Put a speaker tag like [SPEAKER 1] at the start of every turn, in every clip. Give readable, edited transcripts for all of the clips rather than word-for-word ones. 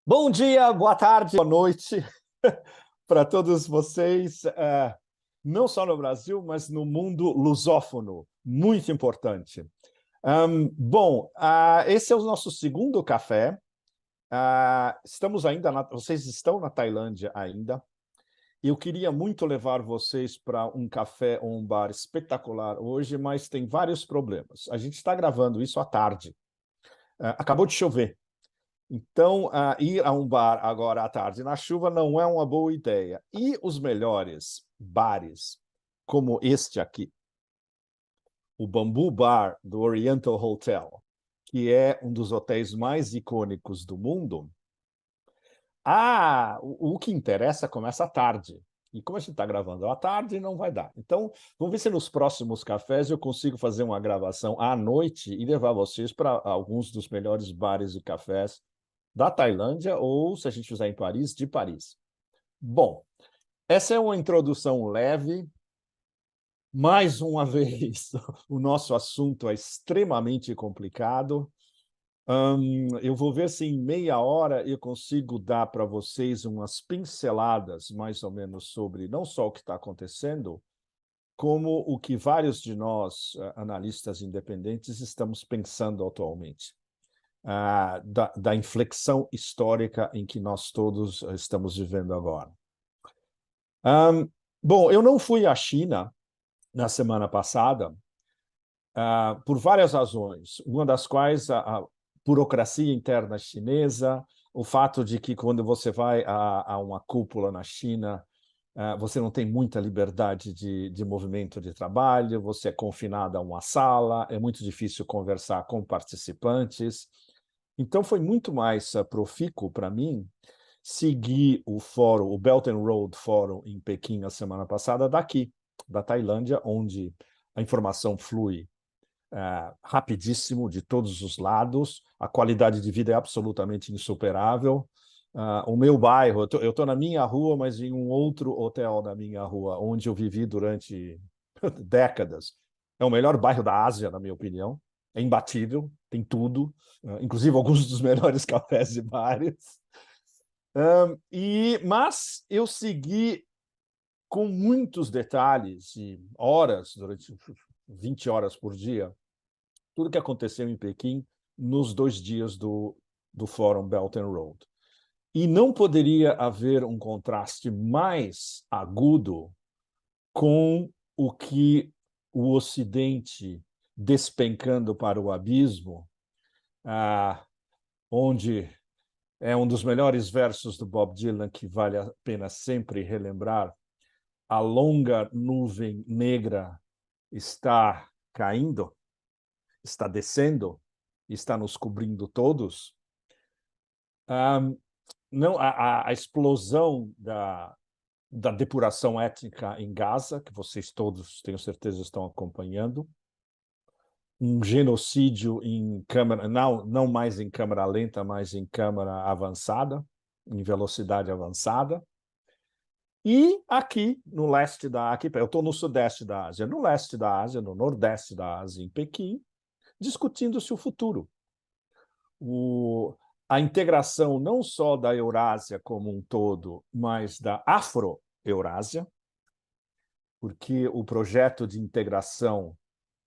[SPEAKER 1] Bom dia, boa tarde, boa noite para todos vocês, não só no Brasil, mas no mundo lusófono, muito importante. Esse é o nosso segundo café. Vocês estão na Tailândia ainda. Eu queria muito levar vocês para um café ou um bar espetacular hoje, mas tem vários problemas. A gente está gravando isso à tarde. Acabou de chover. Então, ir a um bar agora à tarde na chuva não é uma boa ideia. E os melhores bares, como este aqui, o Bamboo Bar do Oriental Hotel, que é um dos hotéis mais icônicos do mundo, o que interessa começa à tarde. E como a gente está gravando à tarde, não vai dar. Então, vamos ver se nos próximos cafés eu consigo fazer uma gravação à noite e levar vocês para alguns dos melhores bares e cafés da Tailândia, ou, se a gente fizer em Paris, de Paris. Bom, essa é uma introdução leve. Mais uma vez, o nosso assunto é extremamente complicado. Eu vou ver se em meia hora eu consigo dar para vocês umas pinceladas, mais ou menos, sobre não só o que está acontecendo, como o que vários de nós, analistas independentes, estamos pensando atualmente. Da inflexão histórica em que nós todos estamos vivendo agora. Bom, eu não fui à China na semana passada por várias razões, uma das quais a burocracia interna chinesa, o fato de que quando você vai a uma cúpula na China, você não tem muita liberdade de movimento de trabalho, você é confinado a uma sala, é muito difícil conversar com participantes. Então, foi muito mais profícuo para mim seguir o fórum, o Belt and Road Forum em Pequim na semana passada, daqui, da Tailândia, onde a informação flui rapidíssimo de todos os lados, a qualidade de vida é absolutamente insuperável. O meu bairro, eu estou na minha rua, mas em um outro hotel na minha rua, onde eu vivi durante décadas. É o melhor bairro da Ásia, na minha opinião. É imbatível, tem tudo, inclusive alguns dos melhores cafés e bares. Mas eu segui com muitos detalhes e horas, durante 20 horas por dia, tudo que aconteceu em Pequim nos 2 dias do Fórum Belt and Road. E não poderia haver um contraste mais agudo com o que o Ocidente despencando para o abismo, onde é um dos melhores versos do Bob Dylan que vale a pena sempre relembrar: a longa nuvem negra está caindo, está descendo, está nos cobrindo todos. Não, a explosão da depuração étnica em Gaza, que vocês todos, tenho certeza, estão acompanhando, um genocídio em câmera, não mais em câmera lenta, mas em câmera avançada, em velocidade avançada. E aqui, no leste da Ásia, eu estou no sudeste da Ásia, no leste da Ásia, no nordeste da Ásia, em Pequim, discutindo-se o futuro. A integração não só da Eurásia como um todo, mas da Afro-Eurásia, porque o projeto de integração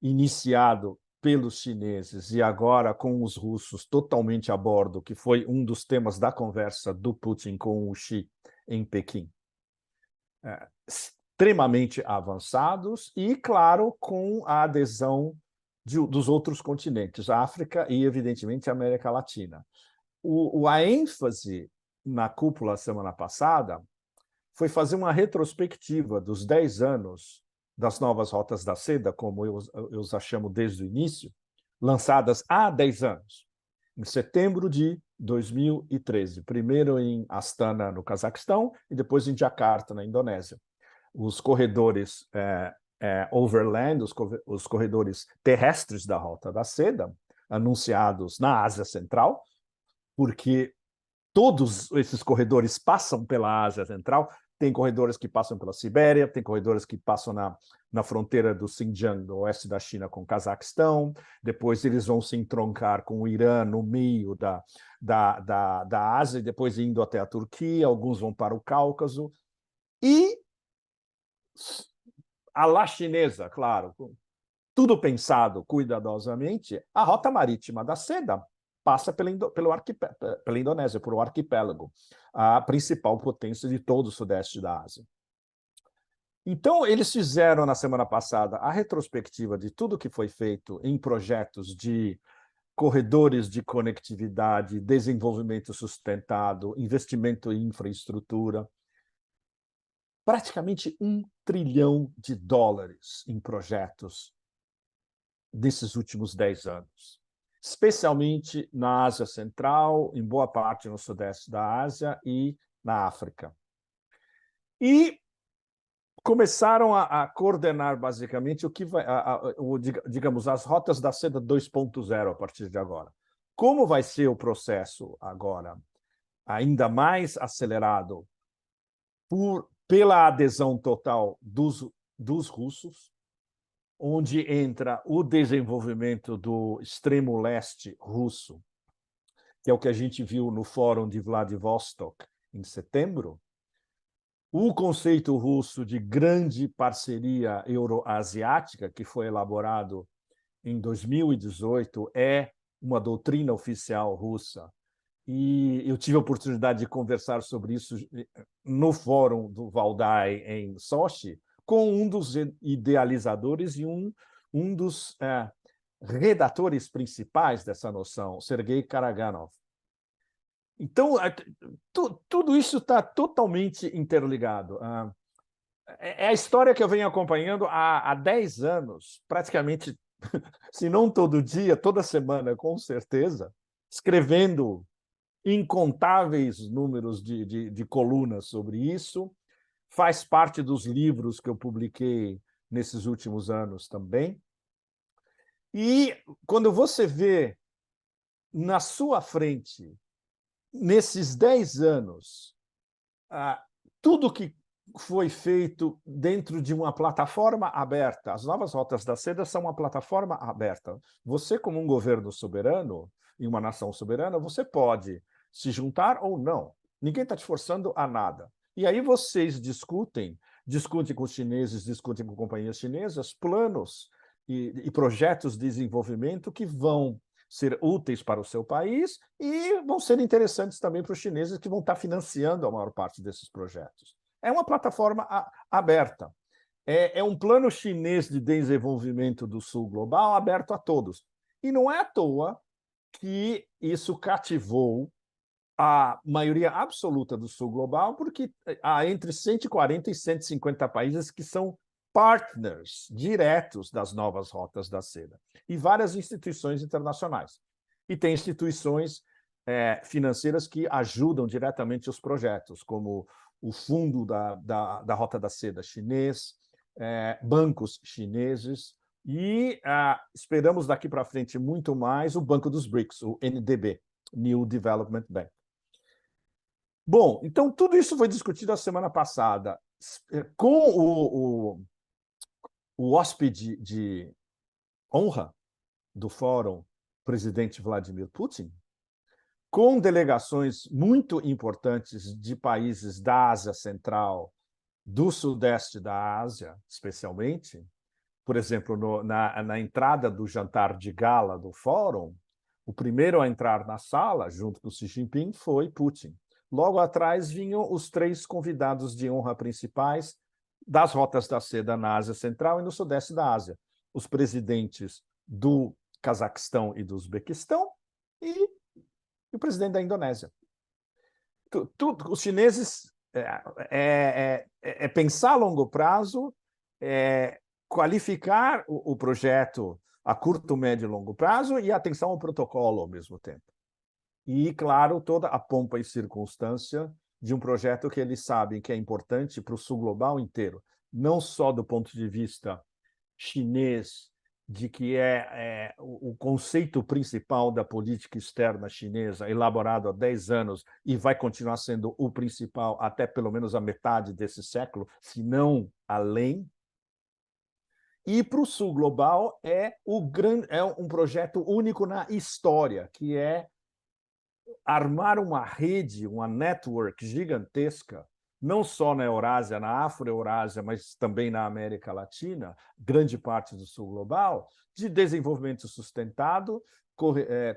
[SPEAKER 1] iniciado pelos chineses e agora com os russos totalmente a bordo, que foi um dos temas da conversa do Putin com o Xi em Pequim, extremamente avançados e, claro, com a adesão dos outros continentes, África e, evidentemente, América Latina. A ênfase na cúpula semana passada foi fazer uma retrospectiva dos 10 anos das novas rotas da seda, como eu os chamo desde o início, lançadas há 10 anos, em setembro de 2013, primeiro em Astana, no Cazaquistão, e depois em Jakarta, na Indonésia. Os corredores overland, os corredores terrestres da Rota da Seda, anunciados na Ásia Central, porque todos esses corredores passam pela Ásia Central, tem corredores que passam pela Sibéria, tem corredores que passam na fronteira do Xinjiang, do oeste da China, com o Cazaquistão, depois eles vão se entroncar com o Irã no meio da Ásia, depois indo até a Turquia, alguns vão para o Cáucaso, e a la chinesa, claro, tudo pensado cuidadosamente, a rota marítima da seda passa pela Indonésia, por o arquipélago, a principal potência de todo o sudeste da Ásia. Então, eles fizeram, na semana passada, a retrospectiva de tudo que foi feito em projetos de corredores de conectividade, desenvolvimento sustentado, investimento em infraestrutura. Praticamente $1 trilhão em projetos desses últimos 10 anos, especialmente na Ásia Central, em boa parte no sudeste da Ásia e na África. E começaram a coordenar, basicamente, o que vai, digamos, as rotas da seda 2.0 a partir de agora. Como vai ser o processo agora, ainda mais acelerado pela adesão total dos russos, onde entra o desenvolvimento do extremo leste russo, que é o que a gente viu no Fórum de Vladivostok em setembro, o conceito russo de grande parceria euroasiática, que foi elaborado em 2018, é uma doutrina oficial russa. E eu tive a oportunidade de conversar sobre isso no Fórum do Valdai, em Sochi, com um dos idealizadores e um dos redatores principais dessa noção, Sergei Karaganov. Então, tudo isso está totalmente interligado. É a história que eu venho acompanhando há 10 anos, praticamente, se não todo dia, toda semana, com certeza, escrevendo incontáveis números de colunas sobre isso, faz parte dos livros que eu publiquei nesses últimos anos também. E quando você vê na sua frente, nesses 10 anos, tudo que foi feito dentro de uma plataforma aberta, as novas rotas da seda são uma plataforma aberta. Você, como um governo soberano, e uma nação soberana, você pode se juntar ou não. Ninguém está te forçando a nada. E aí vocês discutem com os chineses, discutem com companhias chinesas, planos e projetos de desenvolvimento que vão ser úteis para o seu país e vão ser interessantes também para os chineses que vão estar financiando a maior parte desses projetos. É uma plataforma aberta. É um plano chinês de desenvolvimento do Sul global aberto a todos. E não é à toa que isso cativou a maioria absoluta do Sul global, porque há entre 140 e 150 países que são partners diretos das novas rotas da seda, e várias instituições internacionais. E tem instituições financeiras que ajudam diretamente os projetos, como o Fundo da Rota da Seda chinês, bancos chineses, e esperamos daqui para frente muito mais o Banco dos BRICS, o NDB, New Development Bank. Bom, então tudo isso foi discutido a semana passada com o hóspede de honra do Fórum, presidente Vladimir Putin, com delegações muito importantes de países da Ásia Central, do Sudeste da Ásia, especialmente. Por exemplo, na entrada do jantar de gala do Fórum, o primeiro a entrar na sala, junto com Xi Jinping, foi Putin. Logo atrás vinham os 3 convidados de honra principais das rotas da seda na Ásia Central e no Sudeste da Ásia. Os presidentes do Cazaquistão e do Uzbequistão e o presidente da Indonésia. Os chineses pensar a longo prazo, qualificar o projeto a curto, médio e longo prazo e atenção ao protocolo ao mesmo tempo. E, claro, toda a pompa e circunstância de um projeto que eles sabem que é importante para o Sul global inteiro, não só do ponto de vista chinês de que o conceito principal da política externa chinesa, elaborado há 10 anos, e vai continuar sendo o principal até pelo menos a metade desse século, se não além. E para o Sul Global é um projeto único na história, que é armar uma rede, uma network gigantesca, não só na Eurásia, na Afro-Eurásia, mas também na América Latina, grande parte do Sul Global, de desenvolvimento sustentado,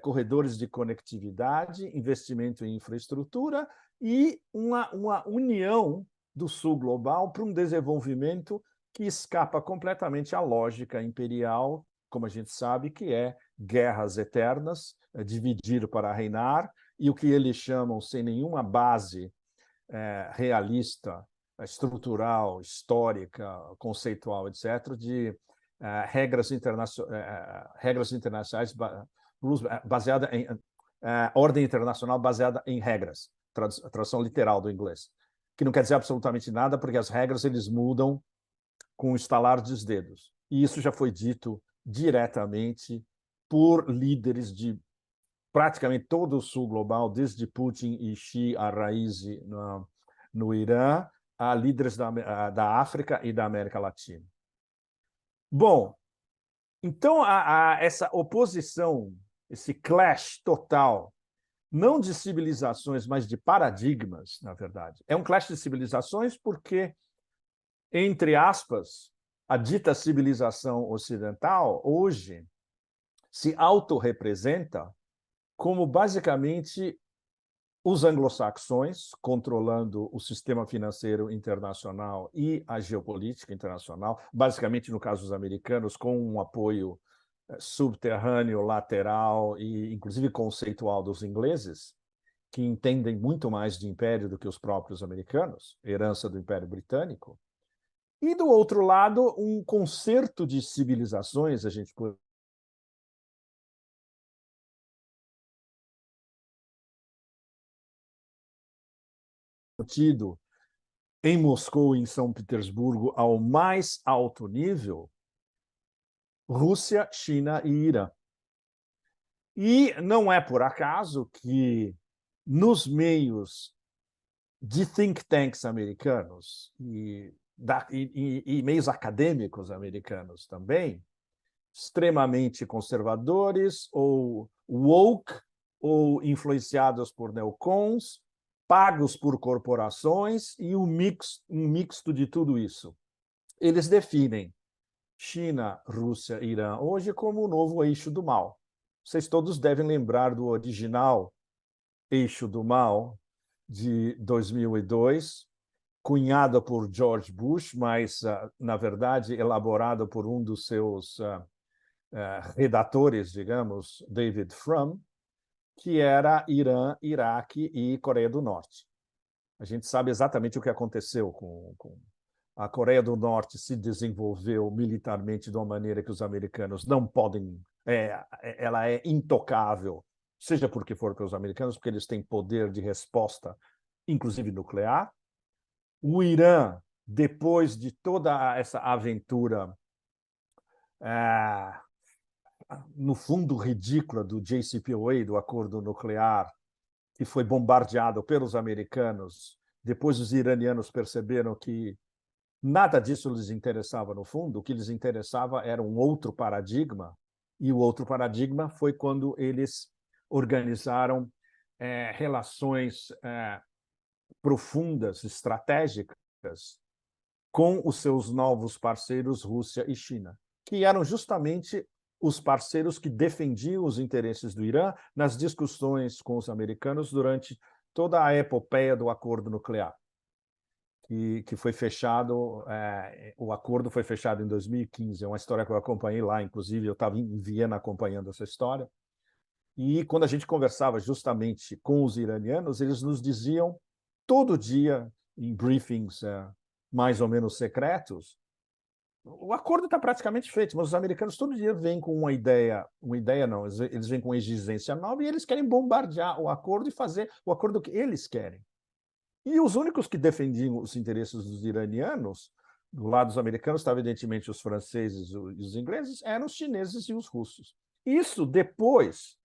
[SPEAKER 1] corredores de conectividade, investimento em infraestrutura e uma união do Sul Global para um desenvolvimento que escapa completamente à lógica imperial, como a gente sabe, que é guerras eternas, dividir para reinar, e o que eles chamam, sem nenhuma base realista, estrutural, histórica, conceitual, etc., de regras internacionais baseada em ordem internacional baseada em regras, tradução literal do inglês, que não quer dizer absolutamente nada, porque as regras eles mudam com o estalar dos dedos. E isso já foi dito diretamente por líderes de praticamente todo o Sul Global, desde Putin e Xi a Raisi no Irã, a líderes da África e da América Latina. Bom, então essa oposição, esse clash total, não de civilizações, mas de paradigmas, na verdade. É um clash de civilizações porque, entre aspas, a dita civilização ocidental, hoje, se autorrepresenta como basicamente os anglo-saxões controlando o sistema financeiro internacional e a geopolítica internacional, basicamente, no caso dos americanos, com um apoio subterrâneo, lateral e, inclusive, conceitual dos ingleses, que entendem muito mais de império do que os próprios americanos, herança do Império Britânico. E, do outro lado, um concerto de civilizações, a gente pode tido em Moscou e em São Petersburgo ao mais alto nível, Rússia, China e Irã. E não é por acaso que nos meios de think tanks americanos e meios acadêmicos americanos também, extremamente conservadores ou woke ou influenciados por neocons, pagos por corporações e um mixto de tudo isso. Eles definem China, Rússia e Irã hoje como o novo eixo do mal. Vocês todos devem lembrar do original Eixo do Mal de 2002, cunhado por George Bush, mas, na verdade, elaborado por um dos seus redatores, digamos, David Frum, que era Irã, Iraque e Coreia do Norte. A gente sabe exatamente o que aconteceu com a Coreia do Norte se desenvolveu militarmente de uma maneira que os americanos não podem, ela é intocável, seja porque for pelos americanos, porque eles têm poder de resposta, inclusive nuclear. O Irã, depois de toda essa aventura, no fundo ridícula do JCPOA, do acordo nuclear, que foi bombardeado pelos americanos, depois os iranianos perceberam que nada disso lhes interessava no fundo, o que lhes interessava era um outro paradigma, e o outro paradigma foi quando eles organizaram relações profundas, estratégicas, com os seus novos parceiros Rússia e China, que eram justamente os parceiros que defendiam os interesses do Irã nas discussões com os americanos durante toda a epopeia do acordo nuclear, que foi fechado, o acordo foi fechado em 2015, é uma história que eu acompanhei lá, inclusive eu estava em Viena acompanhando essa história, e quando a gente conversava justamente com os iranianos, eles nos diziam todo dia, em briefings mais ou menos secretos, o acordo está praticamente feito, mas os americanos todo dia vêm com uma ideia não, eles vêm com uma exigência nova e eles querem bombardear o acordo e fazer o acordo que eles querem. E os únicos que defendiam os interesses dos iranianos Do lado dos americanos, estavam evidentemente os franceses e os ingleses, eram os chineses e os russos. Isso depois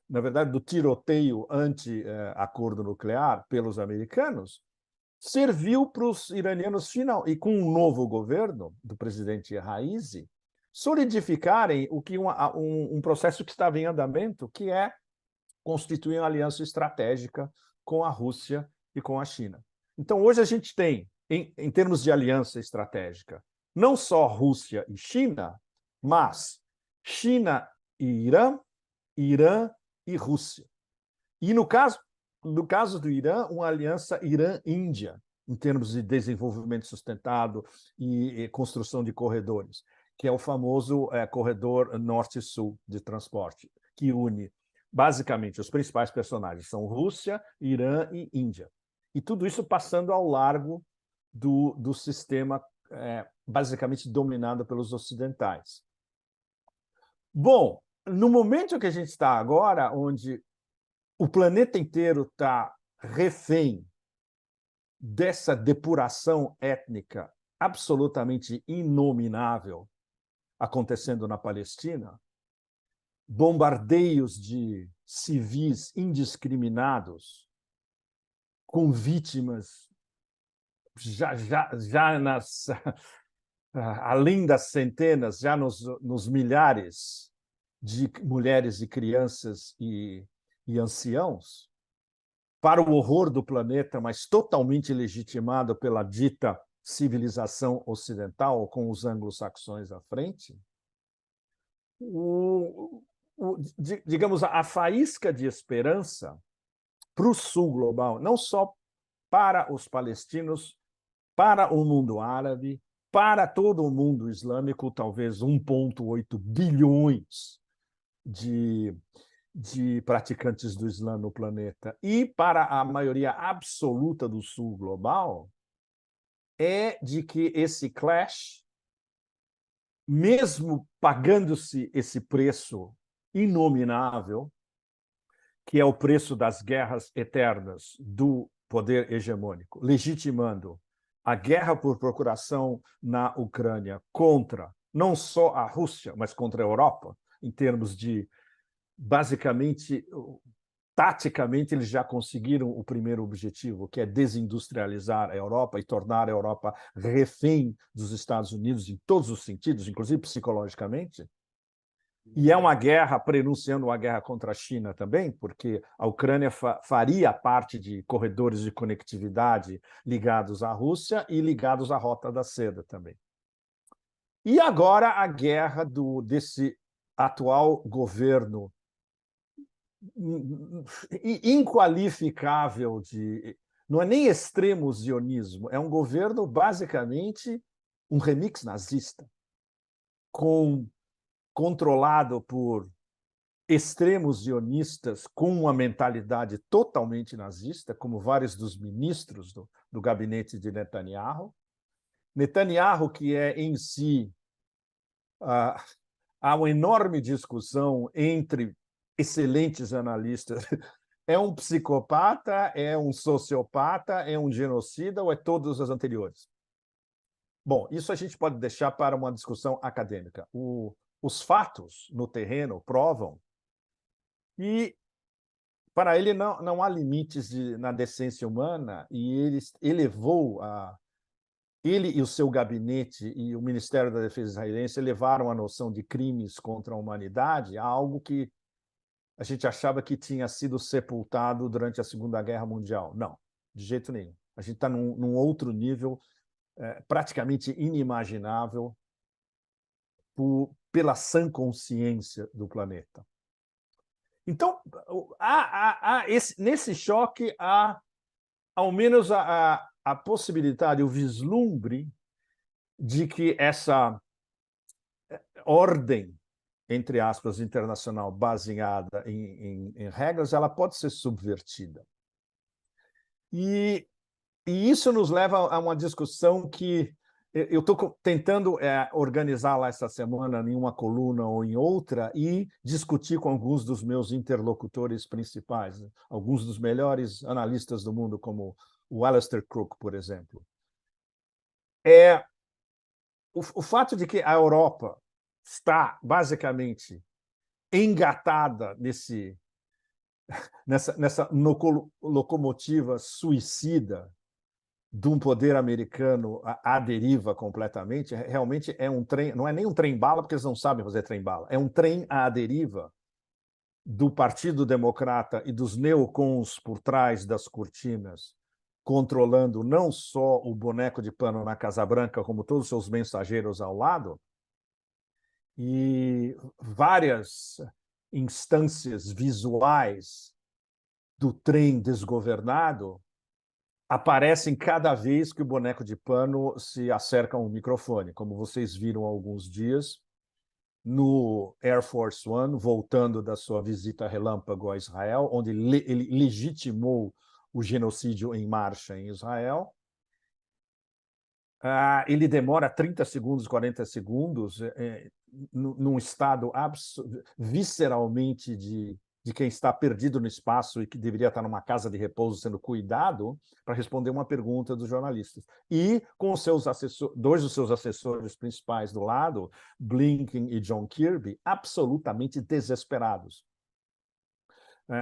[SPEAKER 1] na verdade, do tiroteio anti-acordo nuclear pelos americanos, serviu para os iranianos, final, e com um novo governo do presidente Raisi, solidificarem um processo que estava em andamento, que é constituir uma aliança estratégica com a Rússia e com a China. Então, hoje a gente tem, em termos de aliança estratégica, não só Rússia e China, mas China e Irã, Irã e Rússia. E no caso do Irã, uma aliança Irã-Índia, em termos de desenvolvimento sustentado e construção de corredores, que é o famoso corredor norte-sul de transporte, que une basicamente os principais personagens são Rússia, Irã e Índia. E tudo isso passando ao largo do sistema basicamente dominado pelos ocidentais. Bom, no momento que a gente está agora, onde o planeta inteiro está refém dessa depuração étnica absolutamente inominável acontecendo na Palestina, bombardeios de civis indiscriminados, com vítimas já além das centenas, já nos milhares de mulheres e crianças e anciãos, para o horror do planeta, mas totalmente legitimado pela dita civilização ocidental, com os anglo-saxões à frente, digamos, a faísca de esperança para o sul global, não só para os palestinos, para o mundo árabe, para todo o mundo islâmico, talvez 1,8 bilhões de praticantes do Islã no planeta, e para a maioria absoluta do sul global, é de que esse clash, mesmo pagando-se esse preço inominável, que é o preço das guerras eternas do poder hegemônico, legitimando a guerra por procuração na Ucrânia contra não só a Rússia, mas contra a Europa, em termos de, basicamente, taticamente, eles já conseguiram o primeiro objetivo, que é desindustrializar a Europa e tornar a Europa refém dos Estados Unidos em todos os sentidos, inclusive psicologicamente. E é uma guerra, prenunciando uma guerra contra a China também, porque a Ucrânia faria parte de corredores de conectividade ligados à Rússia e ligados à Rota da Seda também. E agora a guerra desse atual governo inqualificável não é nem extremo zionismo, é um governo basicamente um remix nazista, controlado por extremos zionistas com uma mentalidade totalmente nazista, como vários dos ministros do gabinete de Netanyahu. Netanyahu, que é em si, há uma enorme discussão entre excelentes analistas, é um psicopata, é um sociopata, é um genocida ou é todos os anteriores? Bom, isso a gente pode deixar para uma discussão acadêmica. Os fatos no terreno provam que para ele não há limites na decência humana, e ele elevou ele e o seu gabinete e o Ministério da Defesa israelense elevaram a noção de crimes contra a humanidade a algo que a gente achava que tinha sido sepultado durante a Segunda Guerra Mundial. Não, de jeito nenhum. A gente está num outro nível praticamente inimaginável pela sã consciência do planeta. Então, nesse choque, há ao menos a possibilidade, o vislumbre de que essa ordem, entre aspas, internacional, baseada em regras, ela pode ser subvertida. E isso nos leva a uma discussão que eu estou tentando organizá-la essa semana em uma coluna ou em outra e discutir com alguns dos meus interlocutores principais, né? Alguns dos melhores analistas do mundo, como o Alistair Crook, por exemplo. é o fato de que a Europa está, basicamente, engatada nessa locomotiva suicida de um poder americano à deriva completamente, realmente é um trem, não é nem um trem-bala, porque eles não sabem fazer trem-bala, é um trem à deriva do Partido Democrata e dos neocons por trás das cortinas, controlando não só o boneco de pano na Casa Branca, como todos os seus mensageiros ao lado, e várias instâncias visuais do trem desgovernado aparecem cada vez que o boneco de pano se acerca a um microfone, como vocês viram há alguns dias no Air Force One, voltando da sua visita relâmpago a Israel, onde ele legitimou o genocídio em marcha em Israel. Ele demora 30 segundos, 40 segundos, num estado visceralmente de quem está perdido no espaço e que deveria estar numa casa de repouso sendo cuidado, para responder uma pergunta dos jornalistas. E com os seus dois dos seus assessores principais do lado, Blinken e John Kirby, absolutamente desesperados,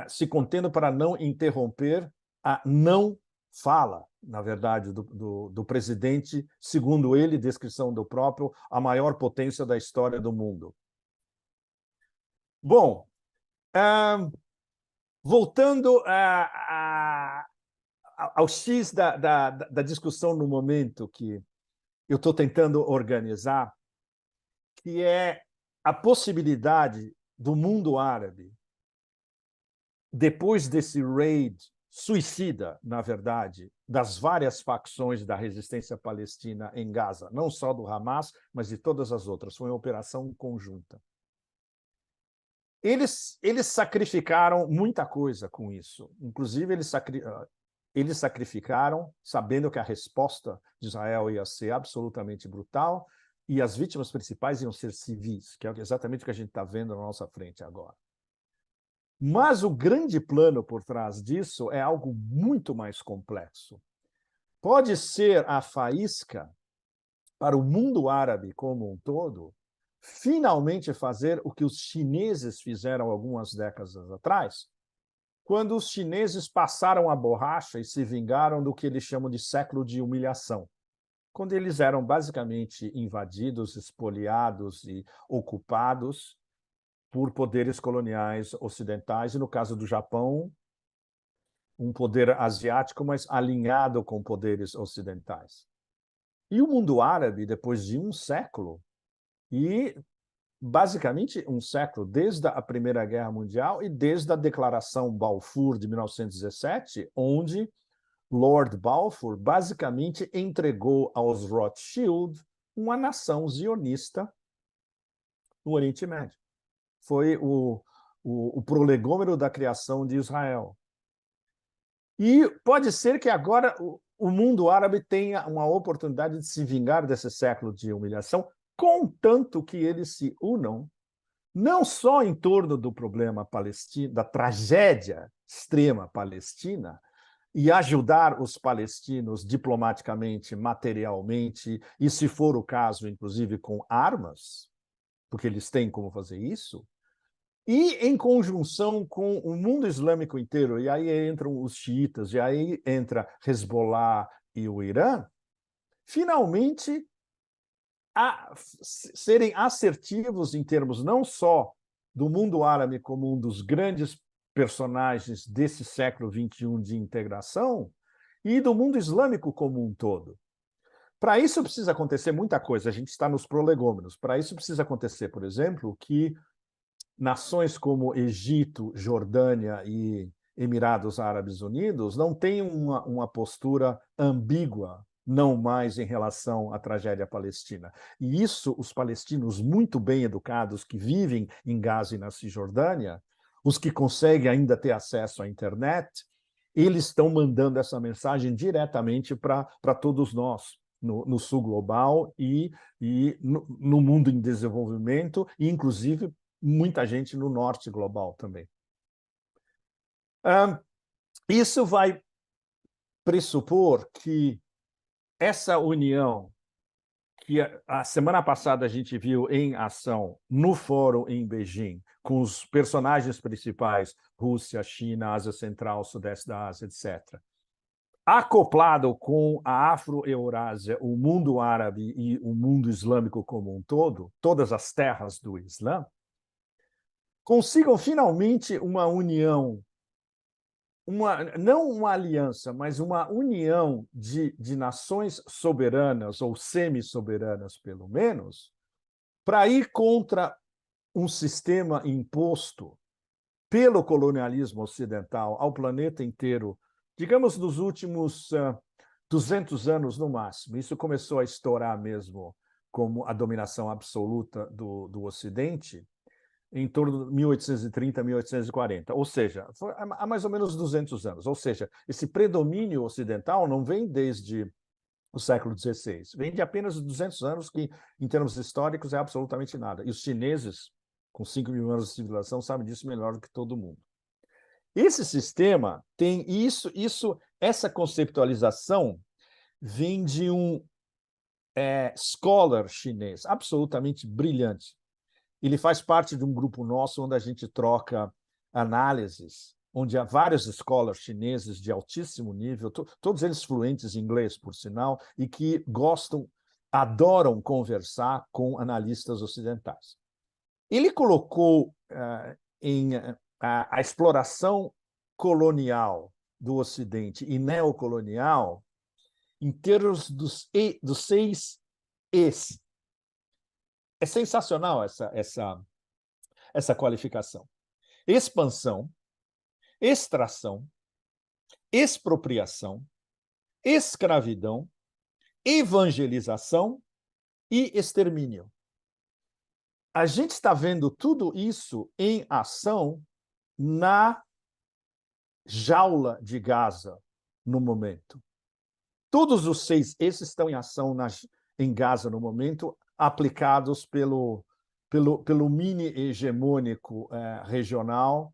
[SPEAKER 1] se contendo para não interromper a não fala, na verdade, do presidente, segundo ele, descrição do próprio, a maior potência da história do mundo. Bom, voltando ao X da discussão no momento que eu estou tentando organizar, que é a possibilidade do mundo árabe, depois desse raid suicida, na verdade, das várias facções da resistência palestina em Gaza, não só do Hamas, mas de todas as outras. Foi uma operação conjunta. Eles sacrificaram muita coisa com isso. Inclusive, eles sacrificaram, sabendo que a resposta de Israel ia ser absolutamente brutal, e as vítimas principais iam ser civis, que é exatamente o que a gente está vendo na nossa frente agora. Mas o grande plano por trás disso é algo muito mais complexo. Pode ser a faísca para o mundo árabe como um todo finalmente fazer o que os chineses fizeram algumas décadas atrás, quando os chineses passaram a borracha e se vingaram do que eles chamam de século de humilhação, quando eles eram basicamente invadidos, espoliados e ocupados por poderes coloniais ocidentais, e no caso do Japão, um poder asiático, mas alinhado com poderes ocidentais. E o mundo árabe, depois de um século, e basicamente um século, desde a Primeira Guerra Mundial e desde a Declaração Balfour de 1917, onde Lord Balfour basicamente entregou aos Rothschild uma nação zionista no Oriente Médio. Foi o prolegômeno da criação de Israel. E pode ser que agora o mundo árabe tenha uma oportunidade de se vingar desse século de humilhação, contanto que eles se unam, não só em torno do problema palestino, da tragédia extrema palestina, e ajudar os palestinos diplomaticamente, materialmente, e, se for o caso, inclusive com armas, porque eles têm como fazer isso, e em conjunção com o mundo islâmico inteiro, e aí entram os xiitas, e aí entra Hezbollah e o Irã, finalmente serem assertivos em termos não só do mundo árabe como um dos grandes personagens desse século XXI de integração, e do mundo islâmico como um todo. Para isso precisa acontecer muita coisa, a gente está nos prolegômenos. Para isso precisa acontecer, por exemplo, que nações como Egito, Jordânia e Emirados Árabes Unidos não tenham uma postura ambígua, não mais em relação à tragédia palestina. E isso, os palestinos muito bem educados que vivem em Gaza e na Cisjordânia, os que conseguem ainda ter acesso à internet, eles estão mandando essa mensagem diretamente para todos nós, no sul global e no mundo em desenvolvimento, e inclusive muita gente no norte global também. Isso vai pressupor que essa união que a semana passada a gente viu em ação no fórum em Beijing, com os personagens principais, Rússia, China, Ásia Central, Sudeste da Ásia, etc., acoplado com a Afro-Eurásia, o mundo árabe e o mundo islâmico como um todo, todas as terras do Islã, consigam finalmente uma união, não uma aliança, mas uma união de nações soberanas, ou semi-soberanas, pelo menos, para ir contra um sistema imposto pelo colonialismo ocidental ao planeta inteiro, digamos, nos últimos 200 anos no máximo. Isso começou a estourar mesmo como a dominação absoluta do Ocidente em torno de 1830, 1840, ou seja, há mais ou menos 200 anos. Ou seja, esse predomínio ocidental não vem desde o século XVI, vem de apenas 200 anos, que, em termos históricos, é absolutamente nada. E os chineses, com 5.000 anos de civilização, sabem disso melhor do que todo mundo. Esse sistema tem essa conceptualização vem de um scholar chinês absolutamente brilhante. Ele faz parte de um grupo nosso onde a gente troca análises, onde há vários scholars chineses de altíssimo nível, todos eles fluentes em inglês, por sinal, e que adoram conversar com analistas ocidentais. Ele colocou a exploração colonial do Ocidente e neocolonial em termos dos 6 Es. É sensacional essa qualificação. Expansão, extração, expropriação, escravidão, evangelização e extermínio. A gente está vendo tudo isso em ação na jaula de Gaza no momento. Todos os 6 esses estão em ação em Gaza no momento, aplicados pelo mini-hegemônico regional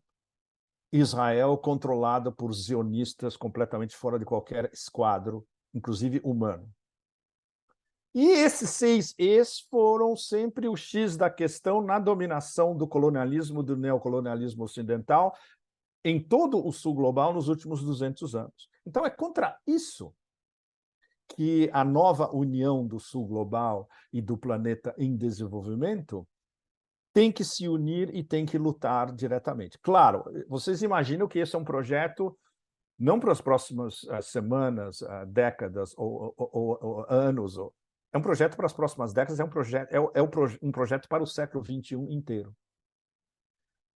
[SPEAKER 1] Israel, controlado por zionistas completamente fora de qualquer esquadro, inclusive humano. E esses 6 Es foram sempre o X da questão na dominação do colonialismo, do neocolonialismo ocidental, em todo o sul global nos últimos 200 anos. Então, é contra isso que a nova união do sul global e do planeta em desenvolvimento tem que se unir e tem que lutar diretamente. Claro, vocês imaginam que esse é um projeto não para as próximas semanas, décadas ou anos. É um projeto para as próximas décadas, um projeto para o século XXI inteiro.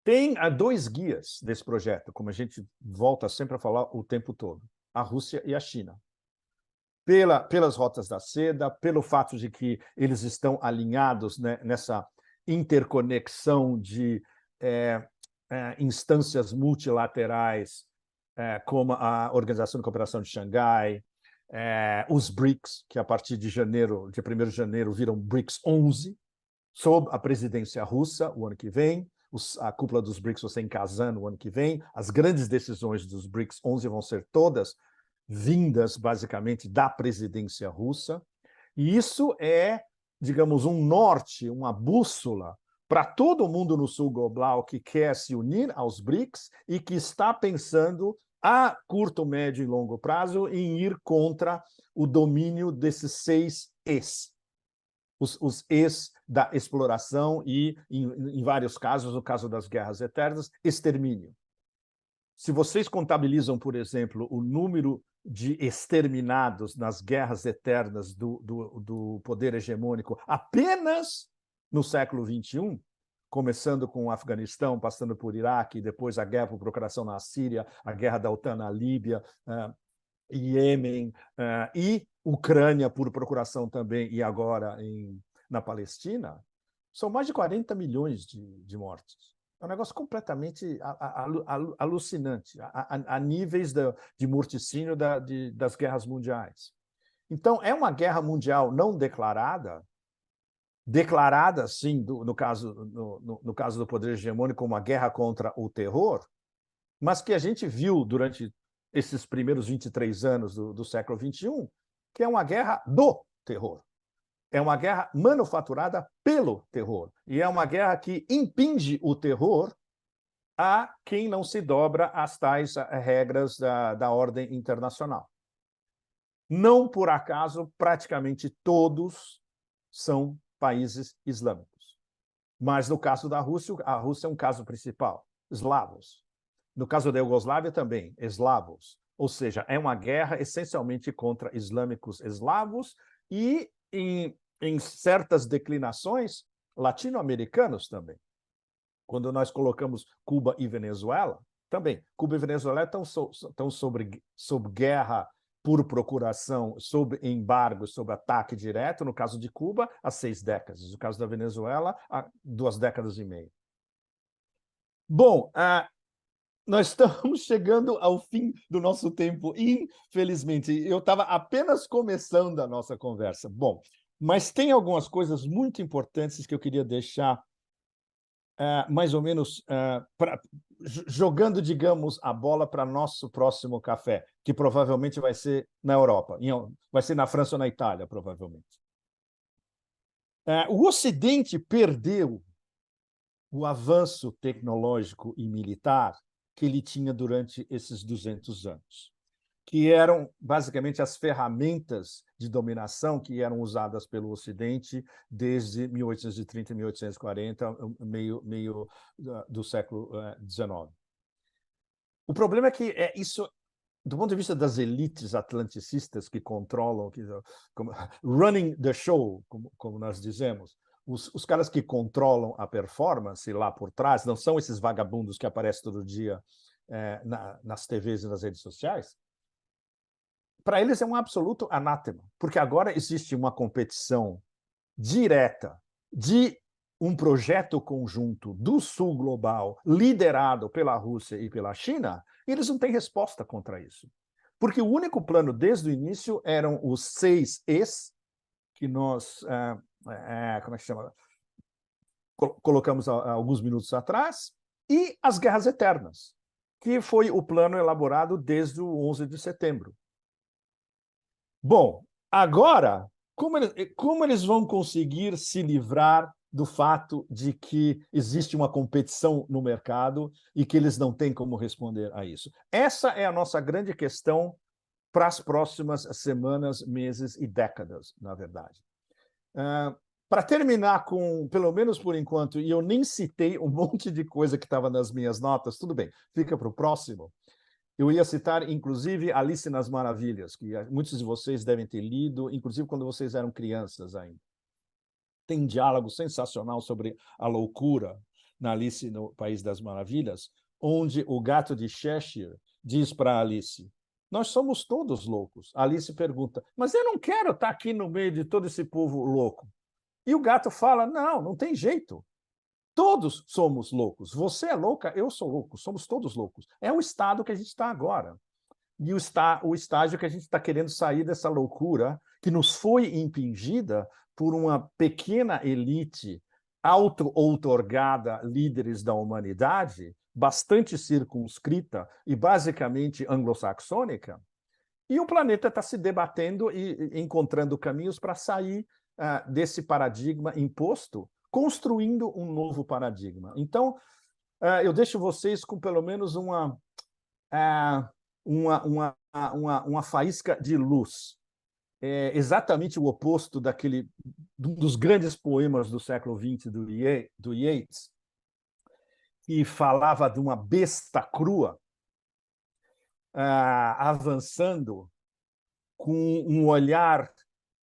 [SPEAKER 1] Tem 2 guias desse projeto, como a gente volta sempre a falar o tempo todo, a Rússia e a China. Pelas rotas da seda, pelo fato de que eles estão alinhados, né, nessa interconexão de instâncias multilaterais, como a Organização de Cooperação de Xangai, os BRICS, que a partir de 1º de janeiro, viram BRICS 11, sob a presidência russa o ano que vem. A cúpula dos BRICS vai ser em Kazan o ano que vem. As grandes decisões dos BRICS 11 vão ser todas vindas, basicamente, da presidência russa. E isso é, digamos, um norte, uma bússola para todo mundo no sul global que quer se unir aos BRICS e que está pensando a curto, médio e longo prazo em ir contra o domínio desses 6 Es. Os Es da exploração e, em vários casos, no caso das guerras eternas, extermínio. Se vocês contabilizam, por exemplo, o número de exterminados nas guerras eternas do poder hegemônico apenas no século XXI, começando com o Afeganistão, passando por Iraque, depois a guerra por procuração na Síria, a guerra da OTAN na Líbia, Iêmen e Ucrânia por procuração também, e agora na Palestina, são mais de 40 milhões de mortes. É um negócio completamente alucinante, a níveis de morticínio das guerras mundiais. Então, é uma guerra mundial não declarada, sim, no caso do poder hegemônico, como uma guerra contra o terror, mas que a gente viu durante esses primeiros 23 anos do século XXI, que é uma guerra do terror. é uma guerra manufaturada pelo terror. E é uma guerra que impinge o terror a quem não se dobra às tais regras da ordem internacional. Não por acaso, praticamente todos são países islâmicos. Mas no caso da Rússia, a Rússia é um caso principal, eslavos. No caso da Iugoslávia também, eslavos. Ou seja, é uma guerra essencialmente contra islâmicos eslavos e, em certas declinações, latino-americanos também. Quando nós colocamos Cuba e Venezuela, também. Cuba e Venezuela estão sob guerra por procuração, sob embargo, sob ataque direto, no caso de Cuba, há 6 décadas. No caso da Venezuela, há 2 décadas e meia. Bom, nós estamos chegando ao fim do nosso tempo, infelizmente. Eu estava apenas começando a nossa conversa. Bom, mas tem algumas coisas muito importantes que eu queria deixar mais ou menos jogando, digamos, a bola para nosso próximo café, que provavelmente vai ser na Europa, vai ser na França ou na Itália, provavelmente. O Ocidente perdeu o avanço tecnológico e militar que ele tinha durante esses 200 anos, que eram basicamente as ferramentas de dominação que eram usadas pelo Ocidente desde 1830 e 1840, meio do século XIX. O problema é que isso, do ponto de vista das elites atlanticistas que controlam, running the show, como nós dizemos, os caras que controlam a performance lá por trás, não são esses vagabundos que aparecem todo dia nas TVs e nas redes sociais. Para eles é um absoluto anátema, porque agora existe uma competição direta de um projeto conjunto do Sul global, liderado pela Rússia e pela China, e eles não têm resposta contra isso. Porque o único plano desde o início eram os 6 Es, que nós como é que chama? Colocamos alguns minutos atrás, e as guerras eternas, que foi o plano elaborado desde o 11 de setembro. Bom, agora, como eles vão conseguir se livrar do fato de que existe uma competição no mercado e que eles não têm como responder a isso? Essa é a nossa grande questão para as próximas semanas, meses e décadas, na verdade. Para terminar com, pelo menos por enquanto, e eu nem citei um monte de coisa que estava nas minhas notas, tudo bem, fica para o próximo. Eu ia citar, inclusive, Alice nas Maravilhas, que muitos de vocês devem ter lido, inclusive quando vocês eram crianças ainda. Tem um diálogo sensacional sobre a loucura na Alice no País das Maravilhas, onde o gato de Cheshire diz para Alice: nós somos todos loucos. Alice pergunta: mas eu não quero estar aqui no meio de todo esse povo louco. E o gato fala: não tem jeito. Todos somos loucos. Você é louca, eu sou louco. Somos todos loucos. É o estado que a gente está agora. E o estágio que a gente está querendo sair dessa loucura que nos foi impingida por uma pequena elite auto-outorgada, líderes da humanidade, bastante circunscrita e basicamente anglo-saxônica. E o planeta está se debatendo e encontrando caminhos para sair desse paradigma imposto, construindo um novo paradigma. Então, eu deixo vocês com pelo menos uma faísca de luz. É exatamente o oposto dos grandes poemas do século XX do Yeats, que falava de uma besta crua avançando com um olhar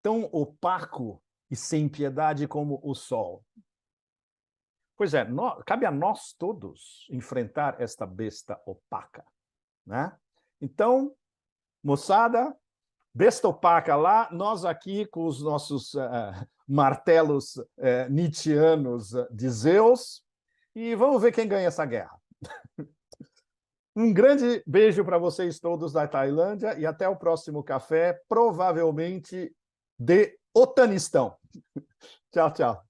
[SPEAKER 1] tão opaco e sem piedade como o sol. Pois é, cabe a nós todos enfrentar esta besta opaca, né? Então, moçada, besta opaca lá, nós aqui com os nossos martelos nietzschianos de Zeus, e vamos ver quem ganha essa guerra. Um grande beijo para vocês todos da Tailândia e até o próximo café, provavelmente de Otanistão. Tchau, tchau.